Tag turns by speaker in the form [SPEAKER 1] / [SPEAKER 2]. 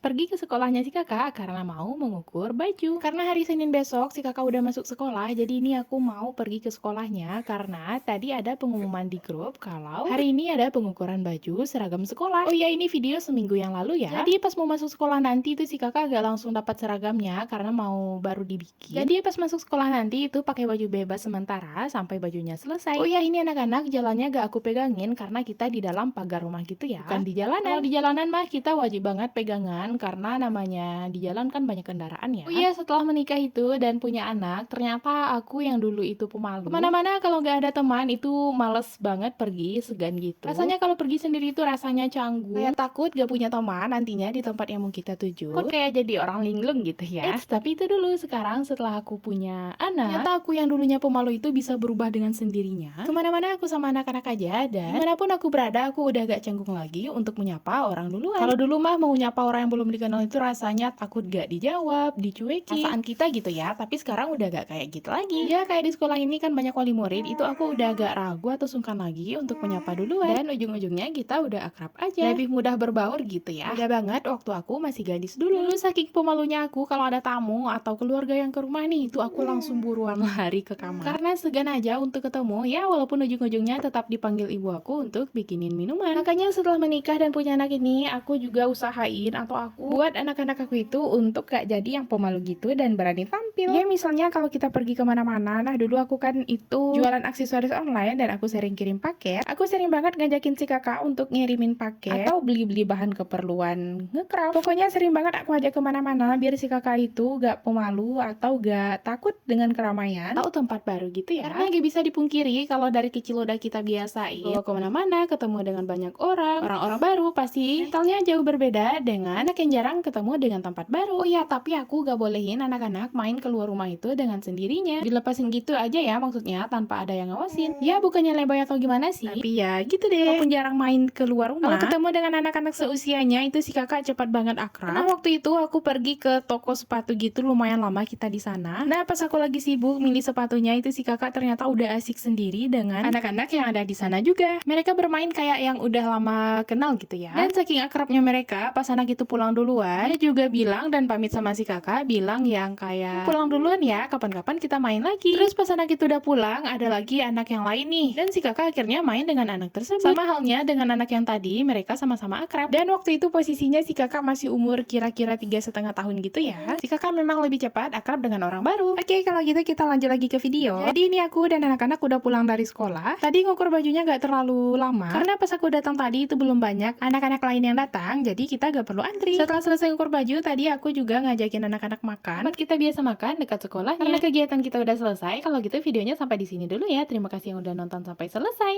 [SPEAKER 1] pergi ke sekolahnya si kakak karena mau mengukur baju. Karena hari Senin besok si kakak udah masuk sekolah, jadi ini aku mau pergi ke sekolahnya karena tadi ada pengumuman di grup kalau hari ini ada pengukuran baju seragam sekolah. Oh iya, ini video seminggu yang lalu ya. Jadi pas mau masuk sekolah nanti itu si kakak gak langsung dapat seragamnya karena mau baru dibikin. Jadi pas masuk sekolah nanti itu pakai baju bebas sementara sampai bajunya selesai. Oh iya, ini anak-anak jalannya gak aku pegangin karena kita di dalam pagar rumah gitu ya. Bukan di jalanan. Kalau di jalanan mah kita wajib banget pegangan karena namanya di jalan kan banyak kendaraan ya. Oh iya, setelah menikah itu dan punya anak, ternyata aku yang dulu itu pemalu. Kemana-mana kalau nggak ada teman itu males banget pergi, segan gitu. Rasanya kalau pergi sendiri itu rasanya canggung. Kayak takut gak punya teman nantinya di tempat yang mau kita tuju. Kok kayak jadi orang linglung gitu ya. Tapi itu dulu, sekarang setelah aku punya anak, ternyata aku yang dulunya pemalu itu bisa berubah dengan sendirinya. Kemana-mana aku sama anak-anak aja, dan dimanapun aku berada aku udah gak canggung lagi untuk menyapa orang duluan. Kalau dulu mah mau nyapa orang yang belum dikenal itu rasanya takut gak dijawab, dicuekin, perasaan kita gitu ya. Tapi sekarang udah gak kayak gitu lagi. Ya kayak di sekolah ini kan banyak wali murid, itu aku udah gak ragu atau sungkan lagi untuk menyapa duluan. Dan ujung-ujungnya kita udah akrab aja. Lebih mudah berbaur gitu ya. Beda banget waktu aku masih gadis dulu. Dulu saking pemalunya aku kalau ada tamu atau keluarga yang ke rumah nih, itu aku langsung buruan lari ke kamar. Karena segan aja untuk ketemu, ya walaupun ujung-ujungnya tetap dipanggil ibu aku untuk bikinin minuman. Makanya setelah menikah dan punya anak ini, aku juga usahain atau aku buat anak-anak aku itu untuk gak jadi yang pemalu gitu dan berani tampil. Ya misalnya kalau kita pergi kemana-mana, nah dulu aku kan itu jualan aksesoris online dan aku sering kirim paket. Aku sering banget ngajakin si kakak untuk ngirimin paket atau beli-beli bahan keperluan ngecraft. Pokoknya sering banget aku ajak kemana-mana biar si kakak itu gak pemalu atau gak takut dengan keramaian atau tempat baru gitu ya. Karena gak bisa dipungkiri kalau dari kecil udah kita biasain bawa kemana-mana, ketemu dengan banyak orang baru, pasti mentalnya jauh berbeda dengan anak yang jarang ketemu dengan tempat baru. Oh iya, tapi aku gak bolehin anak-anak main keluar rumah itu dengan sendirinya. Dilepasin gitu aja ya, maksudnya tanpa ada yang ngawasin. Ya bukannya lebay atau gimana sih, tapi ya gitu deh. Walaupun jarang main keluar rumah, kalau ketemu dengan anak-anak seusianya itu si kakak cepat banget akrab. Nah waktu itu aku pergi ke toko sepatu gitu, lumayan lama kita di sana. Nah pas aku lagi sibuk milih sepatunya itu si kakak ternyata udah asik sendiri dengan anak-anak yang ada di sana juga. Mereka bermain kayak yang udah lama kenal gitu ya. Dan saking akrabnya mereka, pas anak itu pulang duluan, dia juga bilang dan pamit sama si kakak, bilang yang kayak pulang duluan ya, kapan-kapan kita main lagi. Terus pas anak itu udah pulang, ada lagi anak yang lain nih. Dan si kakak akhirnya main dengan anak tersebut. Sama halnya dengan anak yang tadi, mereka sama-sama akrab. Dan waktu itu posisinya si kakak masih umur kira-kira 3,5 tahun gitu ya. Si kakak memang lebih cepat akrab dengan orang baru. Oke, kalau gitu kita lanjut lagi ke video. Jadi ini aku dan anak-anak udah pulang dari sekolah. Tadi ngukur bajunya gak terlalu lama, karena pas aku datang tadi itu belum banyak anak-anak lain yang datang, jadi kita gak perlu antri. Setelah selesai ngukur baju, tadi aku juga ngajakin anak-anak makan. Tempat kita biasa makan dekat sekolahnya. Karena kegiatan kita udah selesai, kalau gitu videonya sampai di sini dulu ya. Terima kasih yang udah nonton sampai selesai.